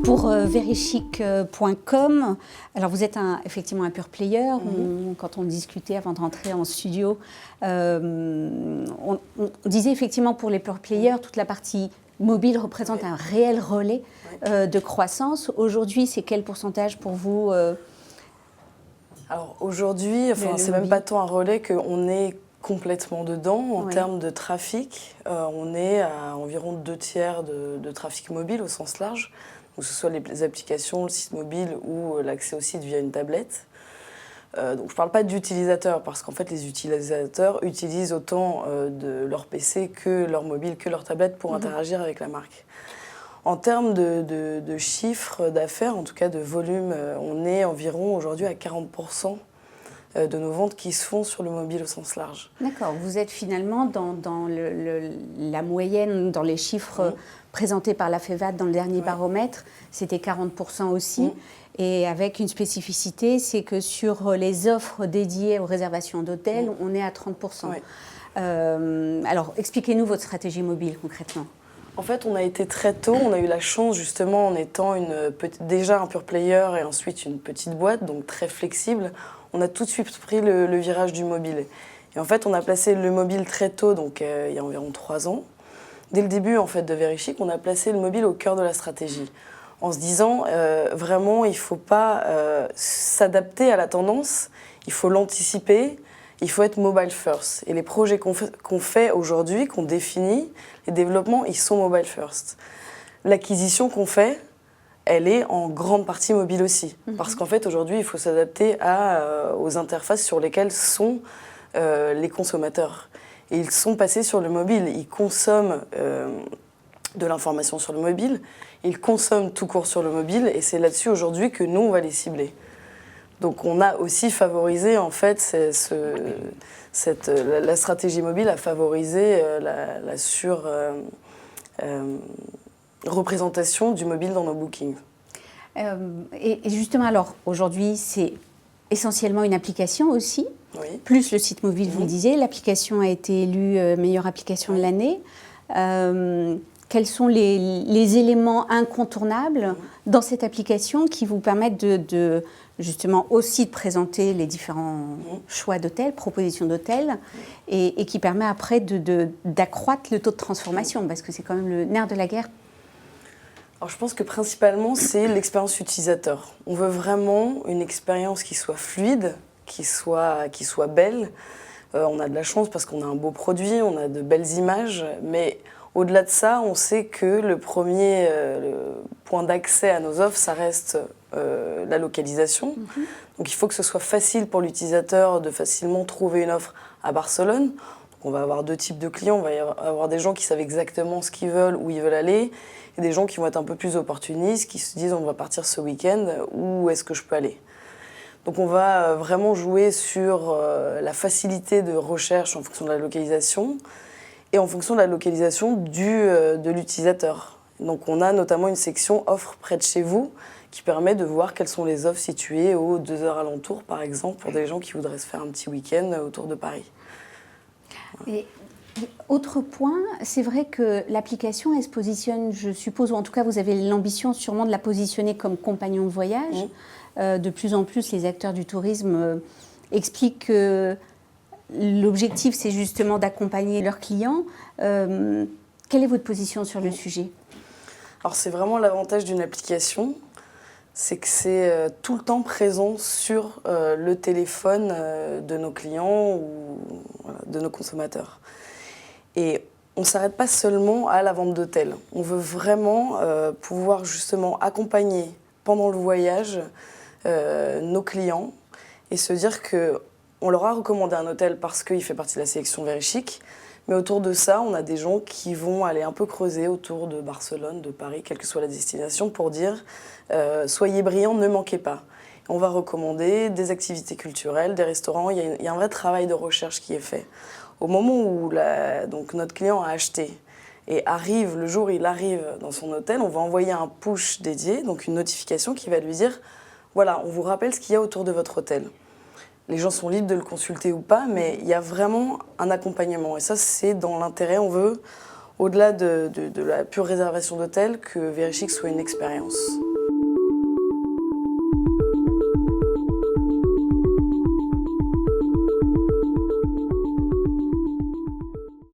Pour Verichic.com, alors vous êtes effectivement un pure player. Quand on discutait avant de rentrer en studio, on disait effectivement pour les pure players, toute la partie mobile représente un réel relais de croissance. Aujourd'hui, c'est quel pourcentage pour vous Alors aujourd'hui, c'est même pas tant un relais qu'on est complètement dedans en termes de trafic. On est à environ 2/3 de trafic mobile au sens large, que ce soit les applications, le site mobile ou l'accès au site via une tablette. Donc je ne parle pas d'utilisateurs, parce qu'en fait les utilisateurs utilisent autant de leur PC que leur mobile, que leur tablette pour interagir avec la marque. En termes de chiffre d'affaires, en tout cas de volume, on est environ aujourd'hui à 40% de nos ventes qui se font sur le mobile au sens large. D'accord, vous êtes finalement dans la moyenne, dans les chiffres présentés par la FEVAD dans le dernier baromètre, c'était 40% aussi. Et avec une spécificité, c'est que sur les offres dédiées aux réservations d'hôtels, on est à 30%. Alors, expliquez-nous votre stratégie mobile concrètement. En fait, on a été très tôt, on a eu la chance justement en étant déjà un pure player et ensuite une petite boîte, donc très flexible, on a tout de suite pris le virage du mobile. Et en fait, on a placé le mobile très tôt, donc il y a environ 3 ans. Dès le début en fait, de Verichic, on a placé le mobile au cœur de la stratégie, en se disant vraiment il ne faut pas s'adapter à la tendance, il faut l'anticiper. Il faut être mobile first. Et les projets qu'on fait aujourd'hui, qu'on définit, les développements, ils sont mobile first. L'acquisition qu'on fait, elle est en grande partie mobile aussi. Parce qu'en fait, aujourd'hui, il faut s'adapter aux interfaces sur lesquelles sont les consommateurs. Et ils sont passés sur le mobile. Ils consomment de l'information sur le mobile. Ils consomment tout court sur le mobile. Et c'est là-dessus aujourd'hui que nous, on va les cibler. Donc on a aussi favorisé, en fait, la stratégie mobile a favorisé la sur-représentation du mobile dans nos bookings. Et justement, alors, aujourd'hui, c'est essentiellement une application aussi, plus le site mobile, vous le disiez. L'application a été élue meilleure application de l'année. Quels sont les éléments incontournables dans cette application qui vous permettent justement aussi de présenter les différents choix d'hôtels, propositions d'hôtels, et qui permet après d'accroître le taux de transformation, parce que c'est quand même le nerf de la guerre? Alors je pense que principalement c'est l'expérience utilisateur. On veut vraiment une expérience qui soit fluide, qui soit belle. On a de la chance parce qu'on a un beau produit, on a de belles images, mais au-delà de ça, on sait que le premier point d'accès à nos offres, ça reste la localisation. Donc il faut que ce soit facile pour l'utilisateur de facilement trouver une offre à Barcelone. Donc, on va avoir 2 types de clients. On va avoir des gens qui savent exactement ce qu'ils veulent, où ils veulent aller, et des gens qui vont être un peu plus opportunistes, qui se disent on va partir ce week-end, où est-ce que je peux aller? Donc on va vraiment jouer sur la facilité de recherche en fonction de la localisation, et en fonction de la localisation de l'utilisateur. Donc on a notamment une section offres près de chez vous qui permet de voir quelles sont les offres situées aux 2 heures alentour, par exemple, pour des gens qui voudraient se faire un petit week-end autour de Paris. Et autre point, c'est vrai que l'application, elle se positionne, je suppose, ou en tout cas vous avez l'ambition sûrement de la positionner comme compagnon de voyage. De plus en plus, les acteurs du tourisme expliquent que l'objectif, c'est justement d'accompagner leurs clients. Quelle est votre position sur le sujet? Alors, c'est vraiment l'avantage d'une application, c'est que c'est tout le temps présent sur le téléphone de nos clients ou de nos consommateurs. Et on ne s'arrête pas seulement à la vente d'hôtels. On veut vraiment pouvoir justement accompagner pendant le voyage nos clients et se dire que on leur a recommandé un hôtel parce qu'il fait partie de la sélection Verichic, mais autour de ça, on a des gens qui vont aller un peu creuser autour de Barcelone, de Paris, quelle que soit la destination, pour dire soyez brillants, ne manquez pas. On va recommander des activités culturelles, des restaurants, il y a un vrai travail de recherche qui est fait. Au moment où donc notre client a acheté et le jour où il arrive dans son hôtel, on va envoyer un push dédié, donc une notification qui va lui dire voilà, on vous rappelle ce qu'il y a autour de votre hôtel. Les gens sont libres de le consulter ou pas, mais il y a vraiment un accompagnement. Et ça, c'est dans l'intérêt. On veut, au-delà de la pure réservation d'hôtel, que Verichic soit une expérience.